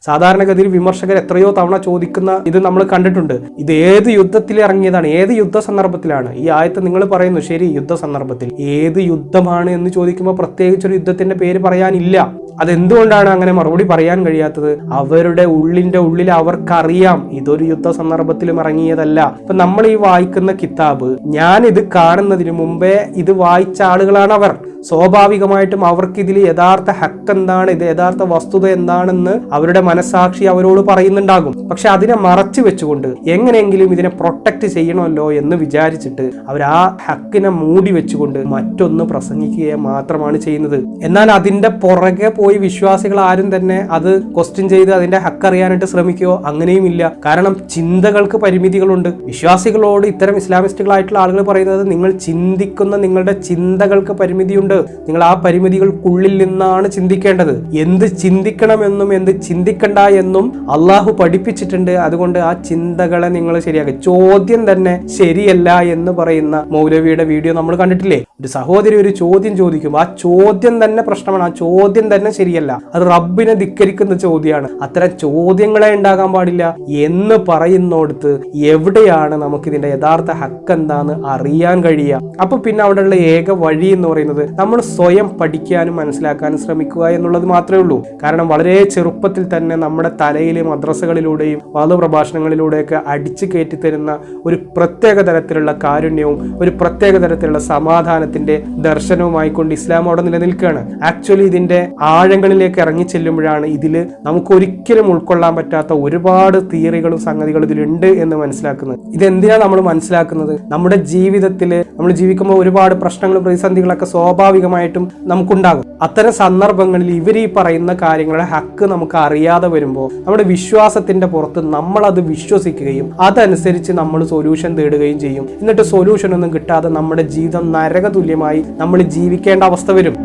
സാധാരണഗതിയിൽ വിമർശകർ എത്രയോ തവണ ചോദിക്കുന്ന ഇത് നമ്മൾ കണ്ടിട്ടുണ്ട്. ഇത് ഏത് യുദ്ധത്തിൽ ഇറങ്ങിയതാണ്, ഏത് യുദ്ധ സന്ദർഭത്തിലാണ്? ഈ ആയത്ത് നിങ്ങൾ പറയുന്നു ശരി, യുദ്ധ സന്ദർഭത്തിൽ. ഏത് യുദ്ധമാണ് എന്ന് ചോദിക്കുമ്പോൾ പ്രത്യേകിച്ചൊരു യുദ്ധത്തിന്റെ പേര് പറയാനില്ല. അതെന്തുകൊണ്ടാണ് അങ്ങനെ മറുപടി പറയാൻ കഴിയാത്തത്? അവരുടെ ഉള്ളിൽ അവർക്കറിയാം ഇതൊരു യുദ്ധ സന്ദർഭത്തിലും ഇറങ്ങിയതല്ല. ഇപ്പൊ നമ്മൾ ഈ വായിക്കുന്ന കിതാബ്, ഞാൻ ഇത് കാണുന്നതിന് മുമ്പേ ഇത് വായിച്ച ആളുകളാണ് അവർ. സ്വാഭാവികമായിട്ടും അവർക്ക് ഇതിൽ യഥാർത്ഥ ഹക്ക് എന്താണ്, ഇത് യഥാർത്ഥ വസ്തുത എന്താണെന്ന് അവരുടെ മനസാക്ഷി അവരോട് പറയുന്നുണ്ടാകും. പക്ഷെ അതിനെ മറച്ചു വെച്ചുകൊണ്ട് എങ്ങനെയെങ്കിലും ഇതിനെ പ്രൊട്ടക്ട് ചെയ്യണമല്ലോ എന്ന് വിചാരിച്ചിട്ട് അവർ ആ ഹക്കിനെ മൂടി വെച്ചുകൊണ്ട് മറ്റൊന്ന് പ്രസംഗിക്കുക മാത്രമാണ് ചെയ്യുന്നത്. എന്നാൽ അതിന്റെ പുറകെ പോയി വിശ്വാസികൾ ആരും തന്നെ അത് ക്വസ്റ്റ്യൻ ചെയ്ത് അതിന്റെ ഹക്ക് അറിയാനായിട്ട് ശ്രമിക്കുകയോ അങ്ങനെയും ഇല്ല. കാരണം ചിന്തകൾക്ക് പരിമിതികളുണ്ട്. വിശ്വാസികളോട് ഇത്തരം ഇസ്ലാമിസ്റ്റുകളായിട്ടുള്ള ആളുകൾ പറയുന്നത്, നിങ്ങൾ ചിന്തിക്കുന്ന നിങ്ങളുടെ ചിന്തകൾക്ക് പരിമിതിയുണ്ട്, നിങ്ങൾ ആ പരിമിതികൾക്കുള്ളിൽ നിന്നാണ് ചിന്തിക്കേണ്ടത്. എന്ത് ചിന്തിക്കണമെന്നും എന്ത് ചിന്തിക്കണ്ട എന്നും അള്ളാഹു പഠിപ്പിച്ചിട്ടുണ്ട്. അതുകൊണ്ട് ആ ചിന്തകളെ നിങ്ങൾ ശരിയാക്കുക. ചോദ്യം തന്നെ ശരിയല്ല എന്ന് പറയുന്ന മൗലവിയുടെ വീഡിയോ നമ്മൾ കണ്ടിട്ടില്ലേ? ഒരു സഹോദരി ഒരു ചോദ്യം ചോദിക്കും, ആ ചോദ്യം തന്നെ പ്രശ്നമാണ്, ആ ചോദ്യം തന്നെ ശരിയല്ല, അത് റബ്ബിനെ ധിക്കരിക്കുന്ന ചോദ്യമാണ്. അത്തരം ചോദ്യങ്ങളെ ഉണ്ടാകാൻ പാടില്ല എന്ന് പറയുന്നോടത്ത് എവിടെയാണ് നമുക്കിതിന്റെ യഥാർത്ഥ ഹക്ക് എന്താന്ന് അറിയാൻ കഴിയുക? അപ്പൊ പിന്നെ അവിടെയുള്ള ഏക വഴി എന്ന് പറയുന്നത് നമ്മൾ സ്വയം പഠിക്കാനും മനസ്സിലാക്കാനും ശ്രമിക്കുക എന്നുള്ളത് മാത്രമേ ഉള്ളൂ. കാരണം വളരെ ചെറുപ്പത്തിൽ തന്നെ നമ്മുടെ തലയിലെ മദ്രസകളിലൂടെയും വാദപ്രഭാഷണങ്ങളിലൂടെയൊക്കെ അടിച്ചു കയറ്റി തരുന്ന ഒരു പ്രത്യേക തരത്തിലുള്ള കാരുണ്യവും ഒരു പ്രത്യേക തരത്തിലുള്ള സമാധാനത്തിന്റെ ദർശനവുമായിക്കൊണ്ട് ഇസ്ലാം അവിടെ നിലനിൽക്കുകയാണ്. ആക്ച്വലി ഇതിന്റെ ആഴങ്ങളിലേക്ക് ഇറങ്ങി ചെല്ലുമ്പോഴാണ് ഇതിൽ നമുക്ക് ഒരിക്കലും ഉൾക്കൊള്ളാൻ പറ്റാത്ത ഒരുപാട് തിയറികളും സംഗതികളും ഇതിലുണ്ട് എന്ന് മനസ്സിലാക്കുന്നത്. ഇതെന്തിനാണ് നമ്മൾ മനസ്സിലാക്കുന്നത്? നമ്മുടെ ജീവിതത്തിൽ നമ്മൾ ജീവിക്കുമ്പോൾ ഒരുപാട് പ്രശ്നങ്ങളും പ്രതിസന്ധികളൊക്കെ സ്വാഭാവികമായിട്ടും നമുക്കുണ്ടാകും. അത്തരം സന്ദർഭങ്ങളിൽ ഇവർ ഈ പറയുന്ന കാര്യങ്ങളുടെ ഹക്ക് നമുക്ക് അറിയാതെ വരുമ്പോൾ നമ്മുടെ വിശ്വാസത്തിന്റെ പുറത്ത് നമ്മൾ അത് വിശ്വസിക്കുകയും അതനുസരിച്ച് നമ്മൾ സൊല്യൂഷൻ തേടുകയും ചെയ്യും. എന്നിട്ട് സൊല്യൂഷൻ ഒന്നും കിട്ടാതെ നമ്മുടെ ജീവിതം നരക തുല്യമായി നമ്മൾ ജീവിക്കേണ്ട അവസ്ഥ വരും.